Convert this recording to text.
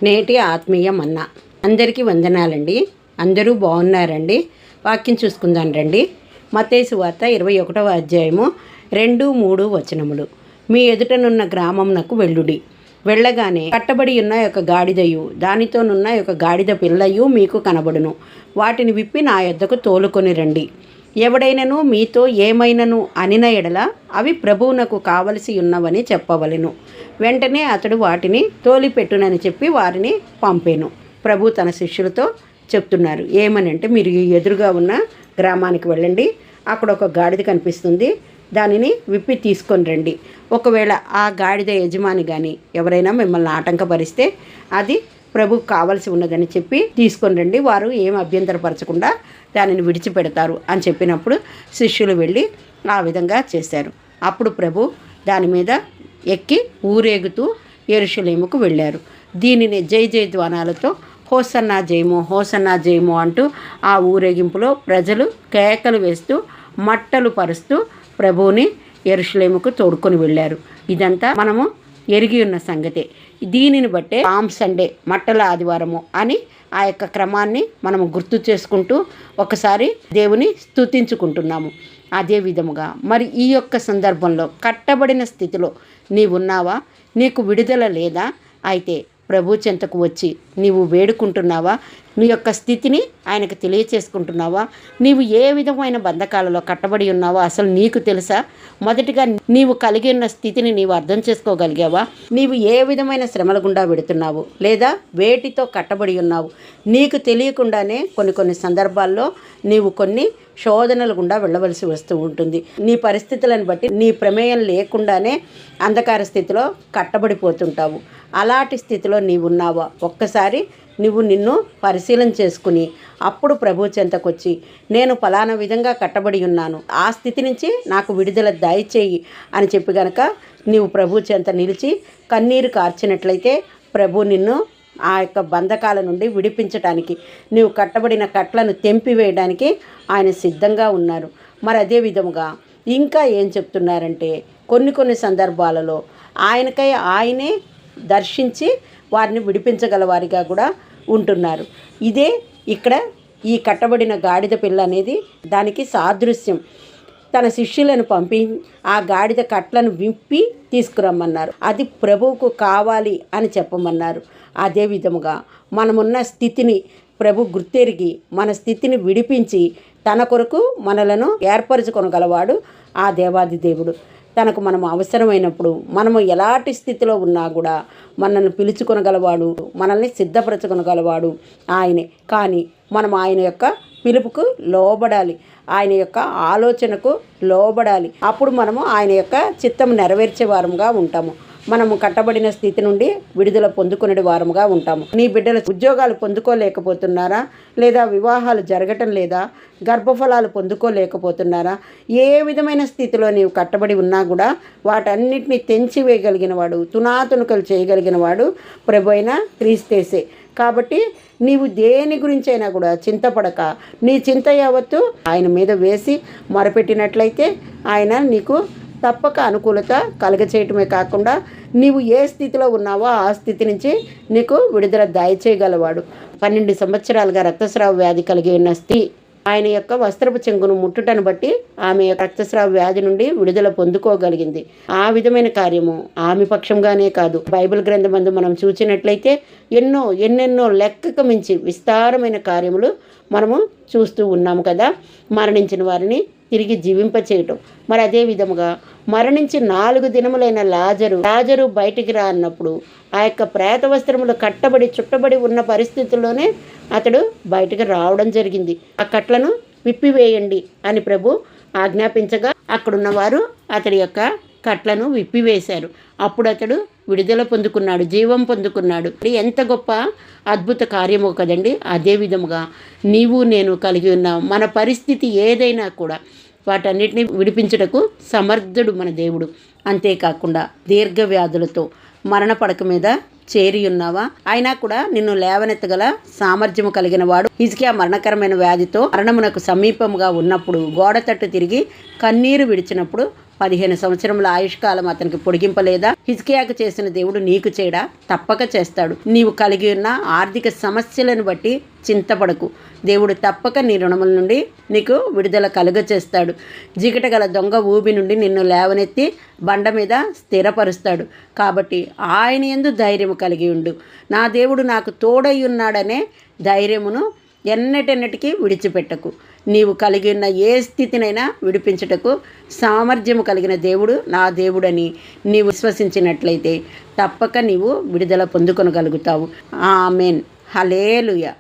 నేటి ఆత్మీయ మన్నా. అందరికీ వందనాలండి. అందరూ బాగున్నారండి. వాక్యం చూసుకుందాం రండి. మత్తయి సువార్త 21వ అధ్యాయము 2-3 వచనములు. మీ ఎదుటనున్న గ్రామమునకు వెళ్ళుడి. వెళ్ళగానే కట్టబడి ఉన్న యొక్క గాడిదయు దానితోనున్న యొక్క గాడిద పిల్లయు మీకు కనబడును. వాటిని విప్పి నా యొద్దకు తోలుకొని రండి. ఎవడైనను మీతో ఏమైనను అనిన ఎడల అవి ప్రభువునకు కావలసి ఉన్నవని చెప్పవలెను. వెంటనే అతడు వాటిని తోలిపెట్టునని చెప్పి వారిని పంపేను. ప్రభు తన శిష్యులతో చెప్తున్నారు ఏమనంటే, మీరు ఎదురుగా ఉన్న గ్రామానికి వెళ్ళండి. అక్కడ ఒక గాడిద కనిపిస్తుంది, దానిని విప్పి తీసుకొని రండి. ఒకవేళ ఆ గాడిద యజమాని కానీ ఎవరైనా మిమ్మల్ని ఆటంకపరిస్తే అది ప్రభుకు కావలసి ఉన్నదని చెప్పి తీసుకొని రండి. వారు ఏం అభ్యంతరపరచకుండా దానిని విడిచిపెడతారు అని చెప్పినప్పుడు శిష్యులు వెళ్ళి ఆ విధంగా చేశారు. అప్పుడు ప్రభు దాని మీద ఎక్కి ఊరేగుతూ యెరూషలేముకు వెళ్ళారు. దీనిని జై జయ ధ్వానాలతో హోసన్నా జయము హోసన్నా జయము అంటూ ఆ ఊరేగింపులో ప్రజలు కేకలు వేస్తూ మట్టలు పరుస్తూ ప్రభువుని యెరూషలేముకు తోడుకొని వెళ్ళారు. ఇదంతా మనము ఎరిగి ఉన్న సంగతే. దీనిని బట్టే పామ్ సండే, మట్టల ఆదివారము అని ఆ యొక్క క్రమాన్ని మనము గుర్తు చేసుకుంటూ ఒకసారి దేవుని స్తుతించుకుంటున్నాము. అదే విధముగా మరి ఈ యొక్క సందర్భంలో కట్టబడిన స్థితిలో నీవున్నావా? నీకు విడుదల లేదా? అయితే ప్రభు చెంతకు వచ్చి నీవు వేడుకుంటున్నావా? నీ యొక్క స్థితిని ఆయనకు తెలియచేసుకుంటున్నావా? నీవు ఏ విధమైన బంధకాలలో కట్టబడి ఉన్నావో అసలు నీకు తెలుసా? మొదటిగా నీవు కలిగి ఉన్న స్థితిని నీవు అర్థం చేసుకోగలిగావా? నీవు ఏ విధమైన శ్రమల గుండా వెడుతున్నావు లేదా వేటితో కట్టబడి ఉన్నావు? నీకు తెలియకుండానే కొన్ని సందర్భాల్లో నీవు కొన్ని శోధనల గుండా వెళ్ళవలసి వస్తూ ఉంటుంది. నీ పరిస్థితులను బట్టి నీ ప్రమేయం లేకుండానే అంధకార స్థితిలో కట్టబడిపోతుంటావు. అలాంటి స్థితిలో నీవు ఉన్నావా? ఒక్కసారి నువ్వు నిన్ను పరిశీలన చేసుకుని అప్పుడు ప్రభు చెంతకొచ్చి నేను ఫలానా విధంగా కట్టబడి ఉన్నాను, ఆ స్థితి నుంచి నాకు విడుదల దయచేయి అని చెప్పి గనక నీవు ప్రభు చెంత నిలిచి కన్నీరు కార్చినట్లయితే ప్రభు నిన్ను ఆ యొక్క బంధకాల నుండి విడిపించడానికి, నీవు కట్టబడిన కట్లను తెంపివేయడానికి ఆయన సిద్ధంగా ఉన్నారు. మరి అదే విధముగా ఇంకా ఏం చెప్తున్నారంటే, కొన్ని సందర్భాలలో ఆయనకై ఆయనే దర్శించి వారిని విడిపించగల వారిగా కూడా ఉంటున్నారు. ఇదే ఇక్కడ ఈ కట్టబడిన గాడిద పిల్ల అనేది దానికి సాదృశ్యం. తన శిష్యులను పంపి ఆ గాడిద కట్లను విప్పి తీసుకురమ్మన్నారు. అది ప్రభువుకు కావాలి అని చెప్పమన్నారు. అదే విధముగా మనమున్న స్థితిని ప్రభు గుర్తెరిగి మన స్థితిని విడిపించి తన కొరకు మనలను ఏర్పరచుకొనగలవాడు ఆ దేవాది దేవుడు. తనకు మనం అవసరమైనప్పుడు మనము ఎలాంటి స్థితిలో ఉన్నా కూడా మనల్ని పిలుచుకొనగలవాడు, మనల్ని సిద్ధపరచుకొనగలవాడు ఆయనే. కానీ మనం ఆయన యొక్క పిలుపుకు లోబడాలి, ఆయన యొక్క ఆలోచనకు లోబడాలి. అప్పుడు మనము ఆయన యొక్క చిత్తము నెరవేర్చే వారంగా ఉంటాము. మనము కట్టబడిన స్థితి నుండి విడుదల పొందుకునే వారముగా ఉంటాము. నీ బిడ్డల ఉద్యోగాలు పొందుకోలేకపోతున్నారా? లేదా వివాహాలు జరగటం లేదా? గర్భఫలాలు పొందుకోలేకపోతున్నారా? ఏ విధమైన స్థితిలో నీవు కట్టబడి ఉన్నా కూడా వాటన్నిటిని తెంచివేయగలిగిన వాడు, తునాతునకలు చేయగలిగిన వాడు ప్రభు అయిన క్రీస్తేసే. కాబట్టి నీవు దేని గురించైనా కూడా చింతపడక నీ చింత యావత్తు ఆయన మీద వేసి మొరపెట్టినట్లయితే ఆయన నీకు తప్పక అనుకూలత కలగచేయటమే కాకుండా నీవు ఏ స్థితిలో ఉన్నావో ఆ స్థితి నుంచి నీకు విడుదల దయచేయగలవాడు. 12 సంవత్సరాలుగా రక్తస్రావ వ్యాధి కలిగి ఉన్న స్త్రీ ఆయన యొక్క వస్త్రపు చెంగును ముట్టుటను బట్టి ఆమె రక్తస్రావ వ్యాధి నుండి విడుదల పొందుకోగలిగింది. ఆ విధమైన కార్యము ఆమె పక్షంగానే కాదు, బైబిల్ గ్రంథమందు మనం చూసినట్లయితే ఎన్నెన్నో లెక్కకు మించి విస్తారమైన కార్యములు మనము చూస్తూ ఉన్నాము కదా. మరణించిన వారిని తిరిగి జీవింపచేయటం. మరి అదే విధముగా మరణించి 4 దినములైన లాజరు బయటికి రా అన్నప్పుడు ఆ యొక్క ప్రేత వస్త్రములు కట్టబడి చుట్టబడి ఉన్న పరిస్థితుల్లోనే అతడు బయటికి రావడం జరిగింది. ఆ కట్లను విప్పివేయండి అని ప్రభు ఆజ్ఞాపించగా అక్కడున్న వారు అతడి యొక్క కట్లను విప్పివేశారు. అప్పుడు అతడు విడుదల పొందుకున్నాడు, జీవం పొందుకున్నాడు. ఎంత గొప్ప అద్భుత కార్యమో కదండి. అదే విధముగా నీవు నేను కలిగి ఉన్న మన పరిస్థితి ఏదైనా కూడా వాటన్నిటిని విడిపించుటకు సమర్థుడు మన దేవుడు. అంతేకాకుండా దీర్ఘ వ్యాధులతో మరణ పడక మీద చేరి ఉన్నావా? అయినా కూడా నిన్ను లేవనెత్తగల సామర్థ్యము కలిగిన వాడు. హిజ్కియా మరణకరమైన వ్యాధితో మరణమునకు సమీపముగా ఉన్నప్పుడు గోడ తట్టు తిరిగి కన్నీరు విడిచినప్పుడు 15 సంవత్సరముల ఆయుష్కాలం అతనికి పొడిగింపలేదా? హిజ్కియాకు చేసిన దేవుడు నీకు చేయడా? తప్పక చేస్తాడు. నీవు కలిగి ఉన్న ఆర్థిక సమస్యలను బట్టి చింతపడకు. దేవుడు తప్పక నీ రుణముల నుండి నీకు విడుదల కలుగచేస్తాడు. జిగటగల దొంగ ఊబి నుండి నిన్ను లేవనెత్తి బండ మీద స్థిరపరుస్తాడు. కాబట్టి ఆయన యందు ధైర్యము కలిగి ఉండు. నా దేవుడు నాకు తోడై ఉన్నాడనే ధైర్యమును ఎన్నటెన్నటికీ విడిచిపెట్టకు. నీవు కలిగి ఉన్న ఏ స్థితినైనా విడిపించుటకు సామర్థ్యము కలిగిన దేవుడు నా దేవుడని నీవు విశ్వసించినట్లయితే తప్పక నీవు విడుదల పొందుకొనగలుగుతావు. ఆమెన్. హల్లెలూయా.